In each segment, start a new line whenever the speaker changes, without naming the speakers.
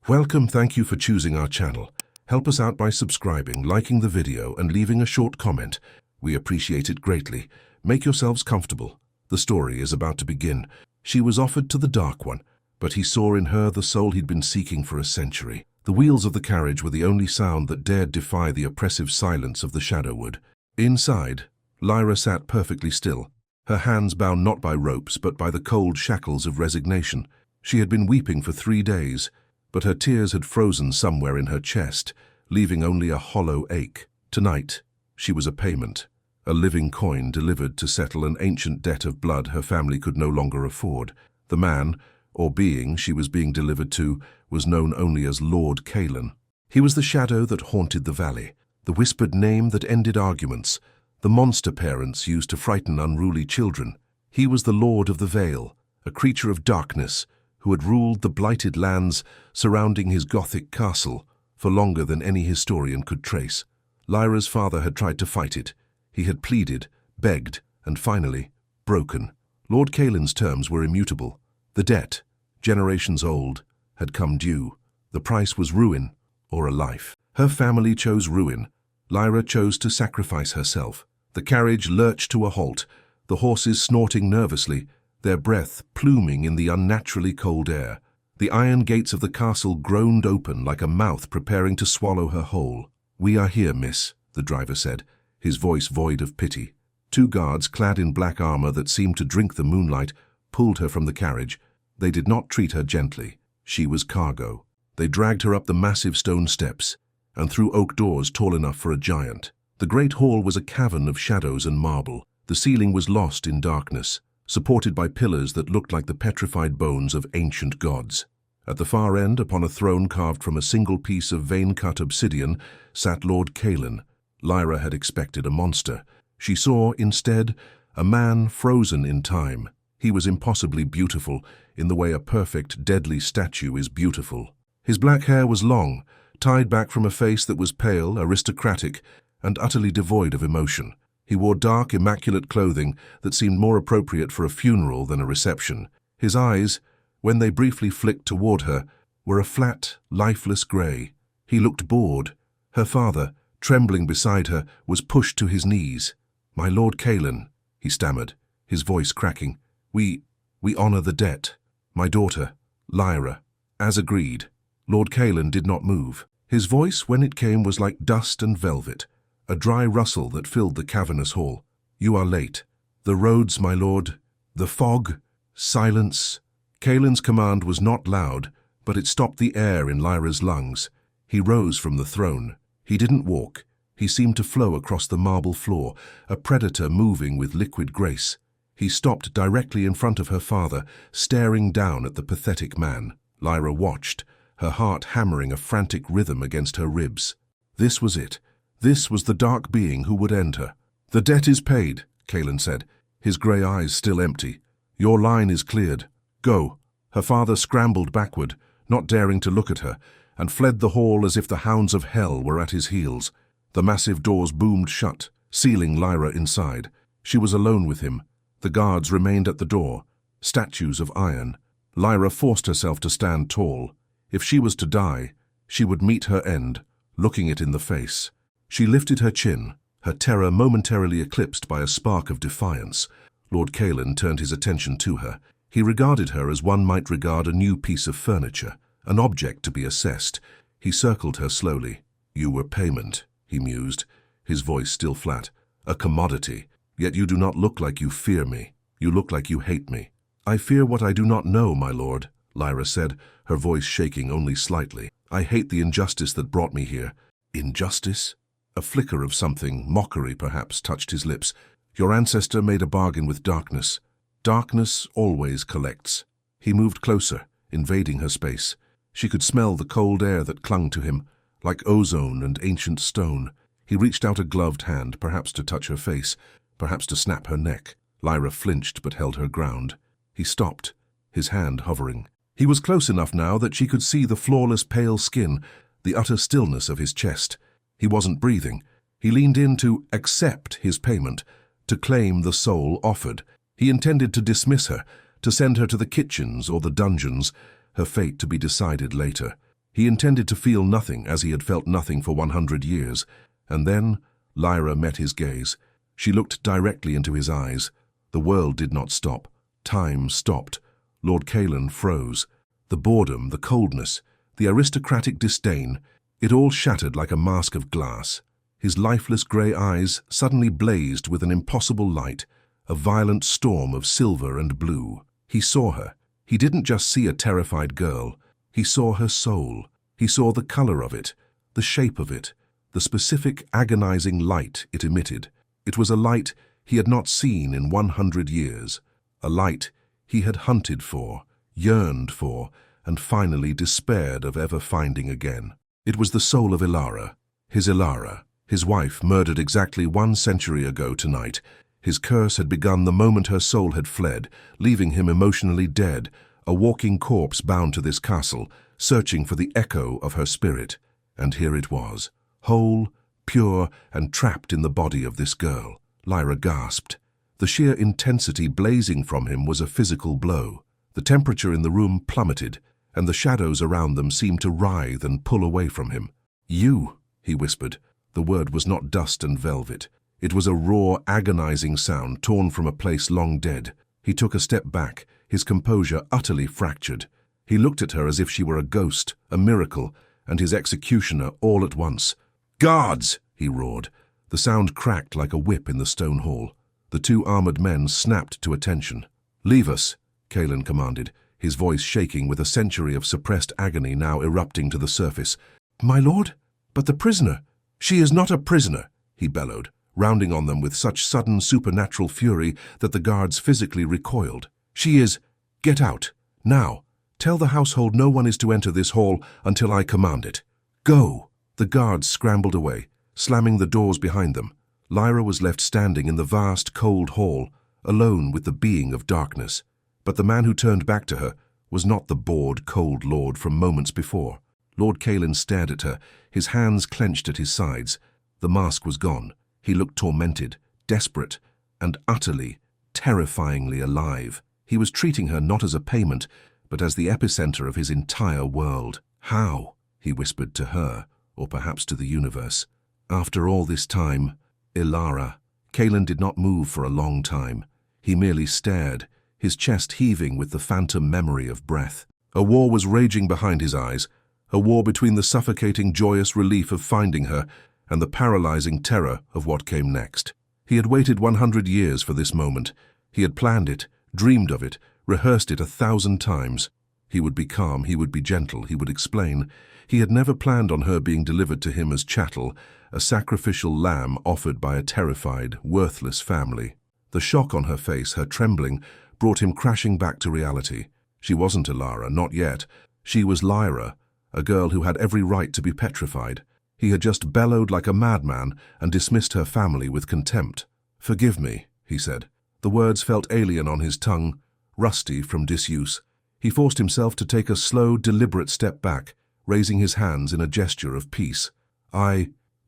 Welcome, thank you for choosing our channel. Help us out by subscribing, liking the video, and leaving a short comment. We appreciate it greatly. Make yourselves comfortable. The story is about to begin. She was offered to the Dark One, but he saw in her the soul he'd been seeking for a century. The wheels of the carriage were the only sound that dared defy the oppressive silence of the shadow wood. Inside, Lyra sat perfectly still, her hands bound not by ropes but by the cold shackles of resignation. She had been weeping for 3 days, but her tears had frozen somewhere in her chest, leaving only a hollow ache. Tonight, she was a payment, a living coin delivered to settle an ancient debt of blood her family could no longer afford. The man, or being she was being delivered to, was known only as Lord Kaelen. He was the shadow that haunted the valley, the whispered name that ended arguments, the monster parents used to frighten unruly children. He was the Lord of the Vale, a creature of darkness, who had ruled the blighted lands surrounding his Gothic castle for longer than any historian could trace. Lyra's father had tried to fight it. He had pleaded, begged, and finally, broken. Lord Kaelen's terms were immutable. The debt, generations old, had come due. The price was ruin or a life. Her family chose ruin. Lyra chose to sacrifice herself. The carriage lurched to a halt, the horses snorting nervously, their breath pluming in the unnaturally cold air. The iron gates of the castle groaned open like a mouth preparing to swallow her whole. "We are here, miss," the driver said, his voice void of pity. 2 guards, clad in black armor that seemed to drink the moonlight, pulled her from the carriage. They did not treat her gently. She was cargo. They dragged her up the massive stone steps and through oak doors tall enough for a giant. The great hall was a cavern of shadows and marble. The ceiling was lost in darkness, supported by pillars that looked like the petrified bones of ancient gods. At the far end, upon a throne carved from a single piece of vein-cut obsidian, sat Lord Kaelen. Lyra had expected a monster. She saw, instead, a man frozen in time. He was impossibly beautiful, in the way a perfect, deadly statue is beautiful. His black hair was long, tied back from a face that was pale, aristocratic, and utterly devoid of emotion. He wore dark, immaculate clothing that seemed more appropriate for a funeral than a reception. His eyes, when they briefly flicked toward her, were a flat, lifeless grey. He looked bored. Her father, trembling beside her, was pushed to his knees. "My Lord Kaelen," he stammered, his voice cracking. We honor the debt. My daughter, Lyra." As agreed. Lord Kaelen did not move. His voice, when it came, was like dust and velvet, a dry rustle that filled the cavernous hall. "You are late. The roads, my lord, the fog, silence." Kaelen's command was not loud, but it stopped the air in Lyra's lungs. He rose from the throne. He didn't walk. He seemed to flow across the marble floor, a predator moving with liquid grace. He stopped directly in front of her father, staring down at the pathetic man. Lyra watched, her heart hammering a frantic rhythm against her ribs. This was it. This was the dark being who would end her. "The debt is paid," Kaelen said, his grey eyes still empty. "Your line is cleared. Go." Her father scrambled backward, not daring to look at her, and fled the hall as if the hounds of hell were at his heels. The massive doors boomed shut, sealing Lyra inside. She was alone with him. The guards remained at the door, statues of iron. Lyra forced herself to stand tall. If she was to die, she would meet her end, looking it in the face. She lifted her chin, her terror momentarily eclipsed by a spark of defiance. Lord Kaelen turned his attention to her. He regarded her as one might regard a new piece of furniture, an object to be assessed. He circled her slowly. "You were payment," he mused, his voice still flat. "A commodity. Yet you do not look like you fear me. You look like you hate me." "I fear what I do not know, my lord," Lyra said, her voice shaking only slightly. "I hate the injustice that brought me here." "Injustice?" A flicker of something, mockery perhaps, touched his lips. "Your ancestor made a bargain with darkness. Darkness always collects." He moved closer, invading her space. She could smell the cold air that clung to him, like ozone and ancient stone. He reached out a gloved hand, perhaps to touch her face, perhaps to snap her neck. Lyra flinched but held her ground. He stopped, his hand hovering. He was close enough now that she could see the flawless pale skin, the utter stillness of his chest. He wasn't breathing. He leaned in to accept his payment, to claim the soul offered. He intended to dismiss her, to send her to the kitchens or the dungeons, her fate to be decided later. He intended to feel nothing as he had felt nothing for 100 years. And then Lyra met his gaze. She looked directly into his eyes. The world did not stop. Time stopped. Lord Kaelen froze. The boredom, the coldness, the aristocratic disdain, it all shattered like a mask of glass. His lifeless grey eyes suddenly blazed with an impossible light, a violent storm of silver and blue. He saw her. He didn't just see a terrified girl. He saw her soul. He saw the color of it, the shape of it, the specific agonizing light it emitted. It was a light he had not seen in 100 years, a light he had hunted for, yearned for, and finally despaired of ever finding again. It was the soul of Elara, his wife murdered exactly 1 century ago tonight. His curse had begun the moment her soul had fled, leaving him emotionally dead, a walking corpse bound to this castle, searching for the echo of her spirit. And here it was, whole, pure, and trapped in the body of this girl. Lyra gasped. The sheer intensity blazing from him was a physical blow. The temperature in the room plummeted, and the shadows around them seemed to writhe and pull away from him. "You," he whispered. The word was not dust and velvet. It was a raw, agonizing sound torn from a place long dead. He took a step back, his composure utterly fractured. He looked at her as if she were a ghost, a miracle, and his executioner all at once. "Guards!" he roared. The sound cracked like a whip in the stone hall. The 2 armored men snapped to attention. "Leave us," Kaelen commanded, his voice shaking with a century of suppressed agony now erupting to the surface. "My lord? But the prisoner? She is not a prisoner," he bellowed, rounding on them with such sudden supernatural fury that the guards physically recoiled. "She is... Get out. Now. Tell the household no one is to enter this hall until I command it. Go!" The guards scrambled away, slamming the doors behind them. Lyra was left standing in the vast, cold hall, alone with the being of darkness. But the man who turned back to her was not the bored, cold lord from moments before. Lord Kaelen stared at her, his hands clenched at his sides. The mask was gone. He looked tormented, desperate, and utterly, terrifyingly alive. He was treating her not as a payment, but as the epicenter of his entire world. "How?" he whispered to her, or perhaps to the universe. After all this time, Elara. Kaelen did not move for a long time. He merely stared, his chest heaving with the phantom memory of breath. A war was raging behind his eyes, a war between the suffocating, joyous relief of finding her and the paralyzing terror of what came next. He had waited 100 years for this moment. He had planned it, dreamed of it, rehearsed it 1,000 times. He would be calm, he would be gentle, he would explain. He had never planned on her being delivered to him as chattel, a sacrificial lamb offered by a terrified, worthless family. The shock on her face, her trembling, brought him crashing back to reality. She wasn't Elara, not yet. She was Lyra, a girl who had every right to be petrified. He had just bellowed like a madman and dismissed her family with contempt. "Forgive me," he said. The words felt alien on his tongue, rusty from disuse. He forced himself to take a slow, deliberate step back, raising his hands in a gesture of peace.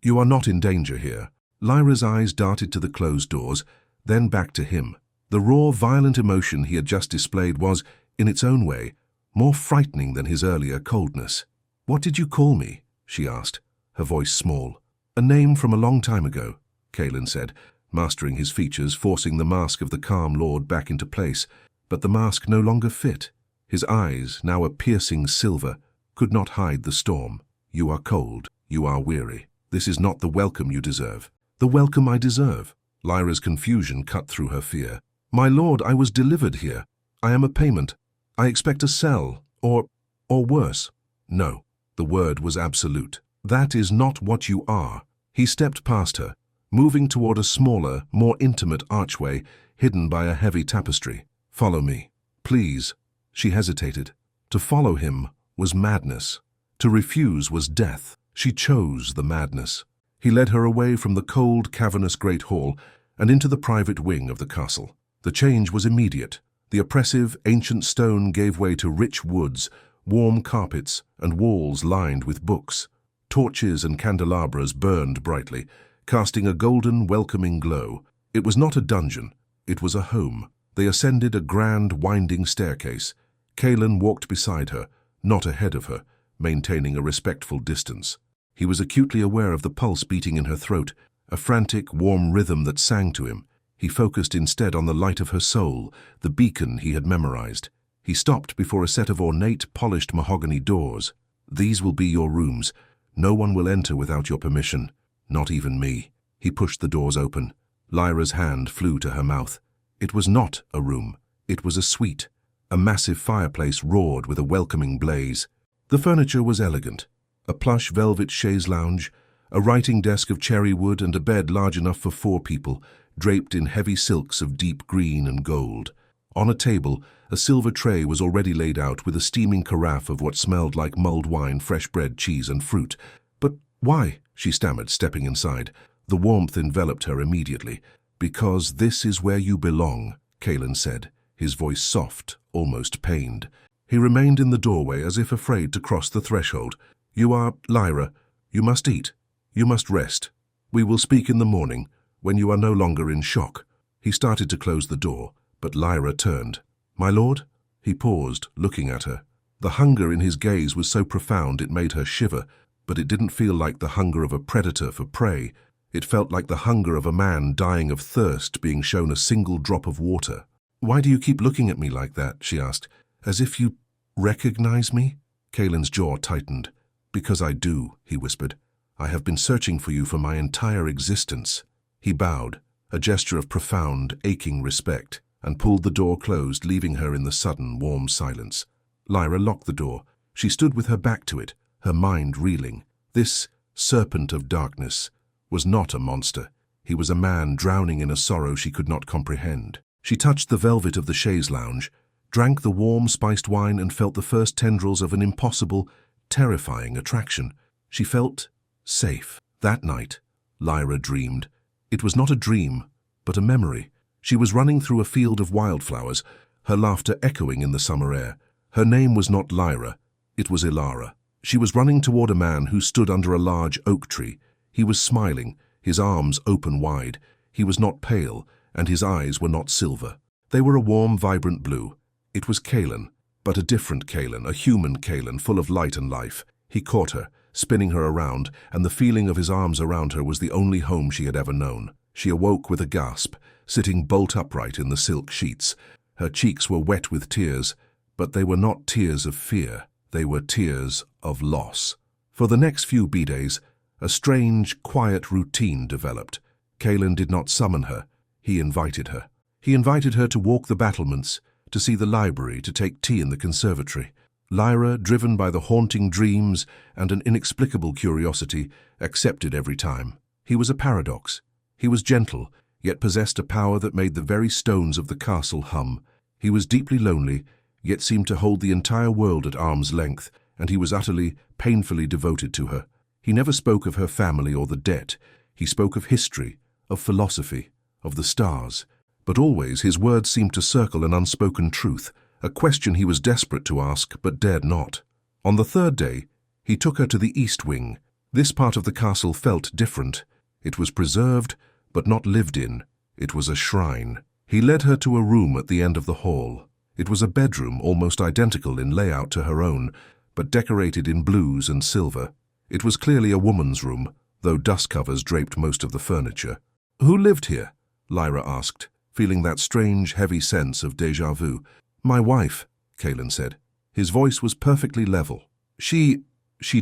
You are not in danger here." Lyra's eyes darted to the closed doors, then back to him. The raw, violent emotion he had just displayed was, in its own way, more frightening than his earlier coldness. "What did you call me?" she asked, her voice small. "A name from a long time ago," Kaelen said, mastering his features, forcing the mask of the calm lord back into place. But the mask no longer fit. His eyes, now a piercing silver, could not hide the storm. "You are cold. You are weary. This is not the welcome you deserve." "The welcome I deserve?" Lyra's confusion cut through her fear. "My lord, I was delivered here. I am a payment. I expect a cell, or worse." "No." The word was absolute. "That is not what you are." He stepped past her, moving toward a smaller, more intimate archway hidden by a heavy tapestry. "Follow me, please." She hesitated. To follow him was madness. To refuse was death. She chose the madness. He led her away from the cold, cavernous great hall and into the private wing of the castle. The change was immediate. The oppressive, ancient stone gave way to rich woods, warm carpets, and walls lined with books. Torches and candelabras burned brightly, casting a golden, welcoming glow. It was not a dungeon. It was a home. They ascended a grand, winding staircase. Kaelen walked beside her, not ahead of her, maintaining a respectful distance. He was acutely aware of the pulse beating in her throat, a frantic, warm rhythm that sang to him. He focused instead on the light of her soul, the beacon he had memorized. He stopped before a set of ornate, polished mahogany doors. "These will be your rooms. No one will enter without your permission, not even me." He pushed the doors open. Lyra's hand flew to her mouth. It was not a room. It was a suite. A massive fireplace roared with a welcoming blaze. The furniture was elegant. A plush velvet chaise lounge, a writing desk of cherry wood, and a bed large enough for 4 people, draped in heavy silks of deep green and gold. On a table, a silver tray was already laid out with a steaming carafe of what smelled like mulled wine, fresh bread, cheese, and fruit. "But why?" she stammered, stepping inside. The warmth enveloped her immediately. "Because this is where you belong," Kaelen said, his voice soft, almost pained. He remained in the doorway as if afraid to cross the threshold. "You are Lyra. You must eat. You must rest. We will speak in the morning, when you are no longer in shock." He started to close the door, but Lyra turned. "My lord?" He paused, looking at her. The hunger in his gaze was so profound it made her shiver, but it didn't feel like the hunger of a predator for prey. It felt like the hunger of a man dying of thirst being shown a single drop of water. "Why do you keep looking at me like that?" she asked. "As if you recognize me?" Kaelen's jaw tightened. "Because I do," he whispered. "I have been searching for you for my entire existence." He bowed, a gesture of profound, aching respect, and pulled the door closed, leaving her in the sudden, warm silence. Lyra locked the door. She stood with her back to it, her mind reeling. This serpent of darkness was not a monster. He was a man drowning in a sorrow she could not comprehend. She touched the velvet of the chaise lounge, drank the warm, spiced wine, and felt the first tendrils of an impossible, terrifying attraction. She felt safe. That night, Lyra dreamed. It was not a dream, but a memory. She was running through a field of wildflowers, her laughter echoing in the summer air. Her name was not Lyra, it was Elara. She was running toward a man who stood under a large oak tree. He was smiling, his arms open wide. He was not pale, and his eyes were not silver. They were a warm, vibrant blue. It was Kaelen, but a different Kaelen, a human Kaelen, full of light and life. He caught her, spinning her around, and the feeling of his arms around her was the only home she had ever known. She awoke with a gasp, sitting bolt upright in the silk sheets. Her cheeks were wet with tears, but they were not tears of fear. They were tears of loss. For the next few B-days, a strange, quiet routine developed. Kaelen did not summon her. He invited her. He invited her to walk the battlements, to see the library, to take tea in the conservatory. Lyra, driven by the haunting dreams and an inexplicable curiosity, accepted every time. He was a paradox. He was gentle, yet possessed a power that made the very stones of the castle hum. He was deeply lonely, yet seemed to hold the entire world at arm's length, and he was utterly, painfully devoted to her. He never spoke of her family or the debt. He spoke of history, of philosophy, of the stars. But always his words seemed to circle an unspoken truth, a question he was desperate to ask but dared not. On the 3rd day, he took her to the east wing. This part of the castle felt different. It was preserved, but not lived in. It was a shrine. He led her to a room at the end of the hall. It was a bedroom almost identical in layout to her own, but decorated in blues and silver. It was clearly a woman's room, though dust covers draped most of the furniture. "Who lived here?" Lyra asked, feeling that strange, heavy sense of déjà vu. "My wife," Kaelen said. His voice was perfectly level. She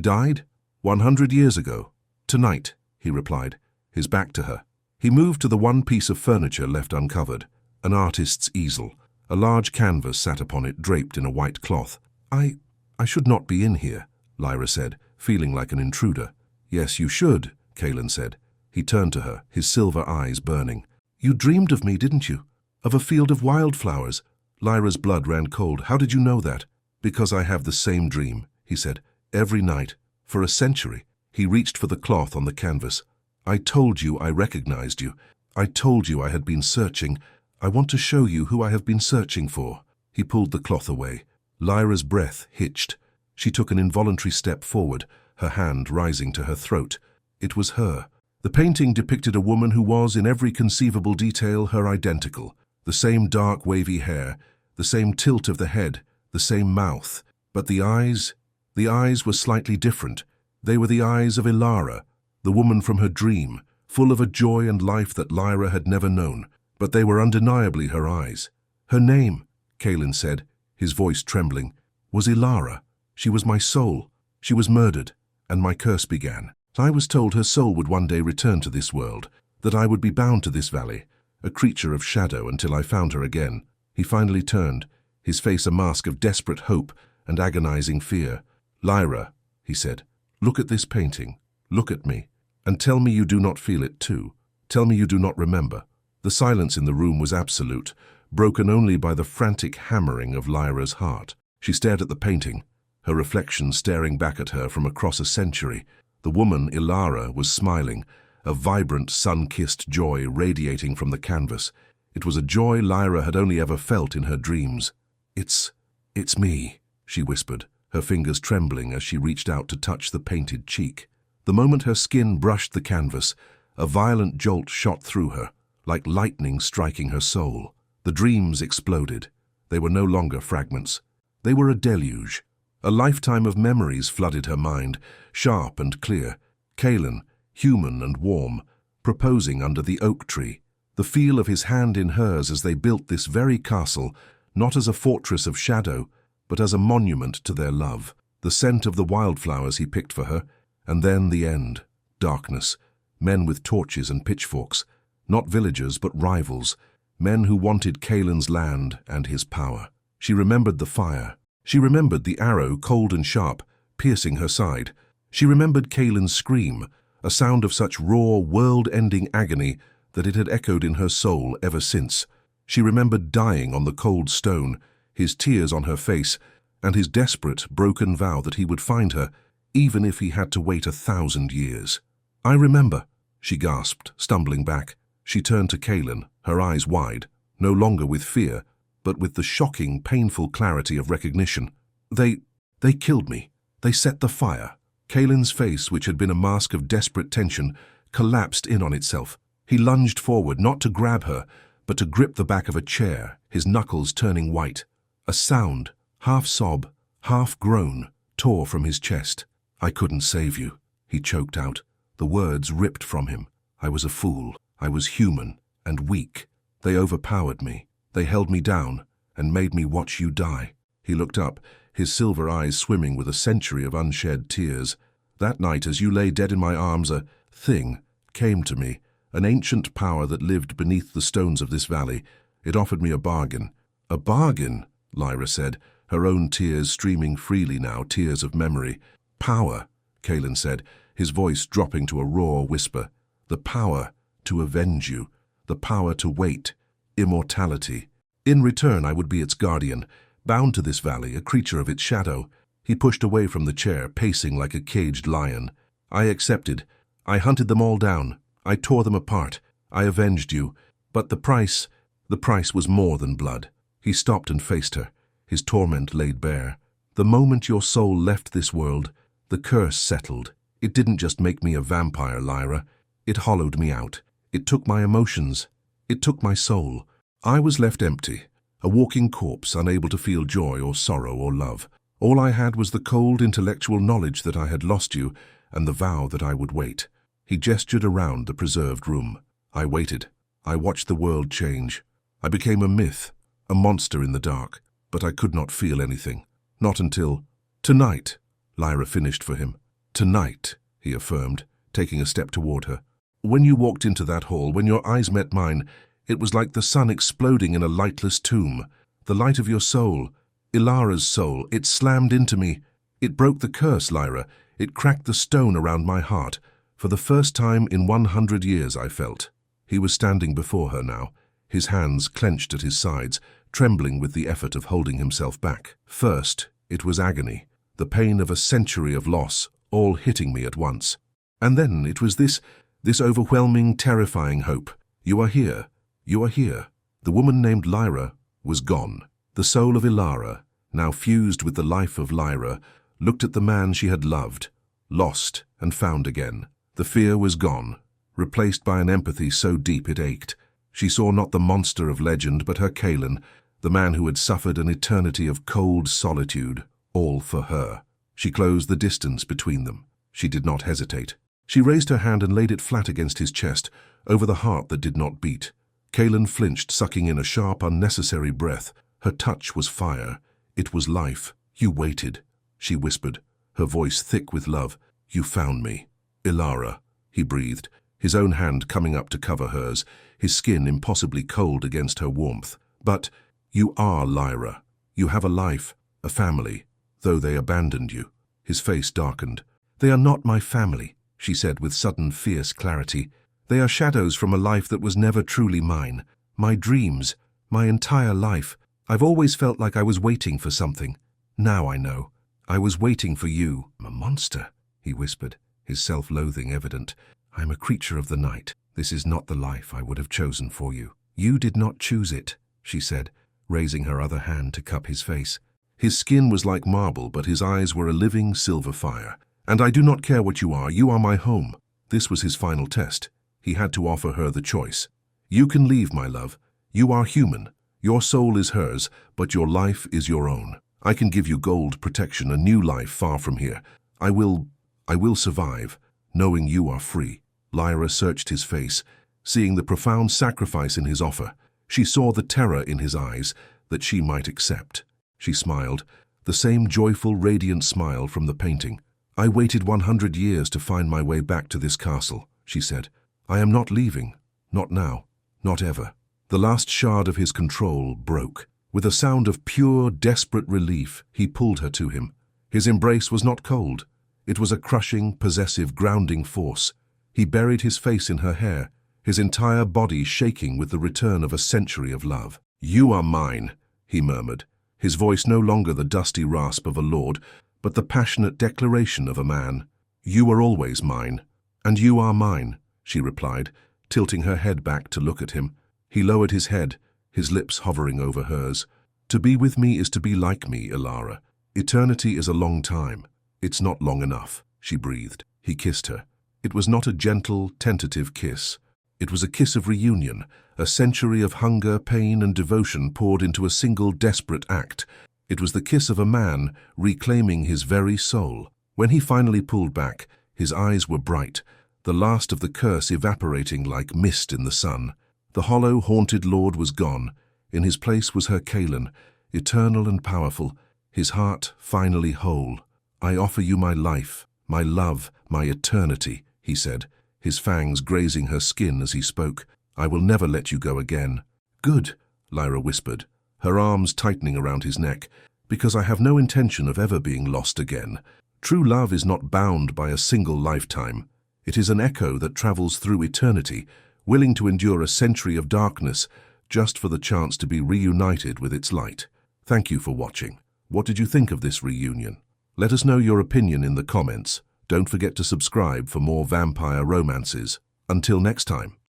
died? 100 years ago. Tonight," he replied, his back to her. He moved to the one piece of furniture left uncovered, an artist's easel. A large canvas sat upon it, draped in a white cloth. I should not be in here," Lyra said, feeling like an intruder. "Yes, you should," Kaelen said. He turned to her, his silver eyes burning. "You dreamed of me, didn't you? Of a field of wildflowers?" Lyra's blood ran cold. "How did you know that?" "Because I have the same dream," he said. "Every night. For a century." He reached for the cloth on the canvas. "I told you I recognized you. I told you I had been searching. I want to show you who I have been searching for." He pulled the cloth away. Lyra's breath hitched. She took an involuntary step forward, her hand rising to her throat. It was her. The painting depicted a woman who was, in every conceivable detail, her identical. The same dark, wavy hair, the same tilt of the head, the same mouth. But the eyes, The eyes were slightly different. They were the eyes of Elara, the woman from her dream, full of a joy and life that Lyra had never known. But they were undeniably her eyes. Her name, Kaelen said, his voice trembling, was Elara. She was my soul. She was murdered, and my curse began. I was told her soul would one day return to this world, that I would be bound to this valley, a creature of shadow until I found her again. He finally turned, his face a mask of desperate hope and agonizing fear. Lyra, he said, look at this painting. Look at me, and tell me you do not feel it too. Tell me you do not remember. The silence in the room was absolute, broken only by the frantic hammering of Lyra's heart. She stared at the painting, her reflection staring back at her from across a century. The woman, Elara, was smiling, a vibrant, sun-kissed joy radiating from the canvas. It was a joy Lyra had only ever felt in her dreams. It's me, she whispered, her fingers trembling as she reached out to touch the painted cheek. The moment her skin brushed the canvas, a violent jolt shot through her, like lightning striking her soul. The dreams exploded. They were no longer fragments. They were a deluge. A lifetime of memories flooded her mind, sharp and clear. Kaelen, human and warm, proposing under the oak tree. The feel of his hand in hers as they built this very castle, not as a fortress of shadow, but as a monument to their love. The scent of the wildflowers he picked for her, and then the end. Darkness. Men with torches and pitchforks. Not villagers, but rivals. Men who wanted Kaelen's land and his power. She remembered the fire. She remembered the arrow, cold and sharp, piercing her side. She remembered Kaelen's scream, a sound of such raw, world-ending agony that it had echoed in her soul ever since. She remembered dying on the cold stone, his tears on her face, and his desperate, broken vow that he would find her, even if he had to wait 1,000 years. I remember, she gasped, stumbling back. She turned to Kaelen, her eyes wide, no longer with fear, but with the shocking, painful clarity of recognition. They killed me. They set the fire. Kaelen's face, which had been a mask of desperate tension, collapsed in on itself. He lunged forward, not to grab her, but to grip the back of a chair, his knuckles turning white. A sound, half sob, half groan, tore from his chest. I couldn't save you, he choked out. The words ripped from him. I was a fool. I was human and weak. They overpowered me. They held me down and made me watch you die. He looked up, his silver eyes swimming with a century of unshed tears. That night, as you lay dead in my arms, a thing came to me, an ancient power that lived beneath the stones of this valley. It offered me a bargain. A bargain, Lyra said, her own tears streaming freely now, tears of memory. Power, Kaelen said, his voice dropping to a raw whisper. The power to avenge you, the power to wait, immortality. In return, I would be its guardian, bound to this valley, a creature of its shadow. He pushed away from the chair, pacing like a caged lion. I accepted. I hunted them all down. I tore them apart. I avenged you. But the price was more than blood. He stopped and faced her, his torment laid bare. The moment your soul left this world, the curse settled. It didn't just make me a vampire, Lyra. It hollowed me out. It took my emotions. It took my soul. I was left empty, a walking corpse, unable to feel joy or sorrow or love. All I had was the cold intellectual knowledge that I had lost you and the vow that I would wait. He gestured around the preserved room. I waited. I watched the world change. I became a myth, a monster in the dark, but I could not feel anything. Not until... Tonight, Lyra finished for him. Tonight, he affirmed, taking a step toward her. When you walked into that hall, when your eyes met mine, it was like the sun exploding in a lightless tomb. The light of your soul, Elara's soul, it slammed into me. It broke the curse, Lyra. It cracked the stone around my heart. For the first time in 100 years, I felt. He was standing before her now, his hands clenched at his sides, trembling with the effort of holding himself back. First, it was agony, the pain of a century of loss, all hitting me at once. And then it was this overwhelming, terrifying hope. You are here. You are here. The woman named Lyra was gone. The soul of Elara, now fused with the life of Lyra, looked at the man she had loved, lost and found again. The fear was gone, replaced by an empathy so deep it ached. She saw not the monster of legend, but her Kaelen, the man who had suffered an eternity of cold solitude, all for her. She closed the distance between them. She did not hesitate. She raised her hand and laid it flat against his chest, over the heart that did not beat. Kaelen flinched, sucking in a sharp, unnecessary breath. Her touch was fire. It was life. "You waited," she whispered, her voice thick with love. "You found me." "Elara," he breathed, his own hand coming up to cover hers, his skin impossibly cold against her warmth. "But you are Lyra. You have a life, a family, though they abandoned you." His face darkened. "They are not my family," she said with sudden fierce clarity. "They are shadows from a life that was never truly mine. My dreams, my entire life. I've always felt like I was waiting for something. Now I know. I was waiting for you." "I'm a monster," he whispered, his self-loathing evident. "I am a creature of the night. This is not the life I would have chosen for you." "You did not choose it," she said, raising her other hand to cup his face. His skin was like marble, but his eyes were a living silver fire. "And I do not care what you are my home." This was his final test. He had to offer her the choice. "You can leave, my love. You are human. Your soul is hers, but your life is your own. I can give you gold protection, a new life far from here. I will survive, knowing you are free." Lyra searched his face, seeing the profound sacrifice in his offer. She saw the terror in his eyes that she might accept. She smiled, the same joyful, radiant smile from the painting. "I waited 100 years to find my way back to this castle," she said. "I am not leaving. Not now. Not ever." The last shard of his control broke. With a sound of pure, desperate relief, he pulled her to him. His embrace was not cold. It was a crushing, possessive, grounding force. He buried his face in her hair, his entire body shaking with the return of a century of love. "You are mine," he murmured, his voice no longer the dusty rasp of a lord, but the passionate declaration of a man. "You are always mine." "And you are mine," she replied, tilting her head back to look at him. He lowered his head, his lips hovering over hers. "To be with me is to be like me, Elara. Eternity is a long time. It's not long enough," she breathed. He kissed her. It was not a gentle, tentative kiss. It was a kiss of reunion, a century of hunger, pain, and devotion poured into a single desperate act. It was the kiss of a man reclaiming his very soul. When he finally pulled back, his eyes were bright, the last of the curse evaporating like mist in the sun. The hollow, haunted lord was gone. In his place was her Kaelen, eternal and powerful, his heart finally whole. "I offer you my life, my love, my eternity," he said, his fangs grazing her skin as he spoke. "I will never let you go again." "Good," Lyra whispered, her arms tightening around his neck, "because I have no intention of ever being lost again. True love is not bound by a single lifetime. It is an echo that travels through eternity, willing to endure a century of darkness just for the chance to be reunited with its light." Thank you for watching. What did you think of this reunion? Let us know your opinion in the comments. Don't forget to subscribe for more vampire romances. Until next time.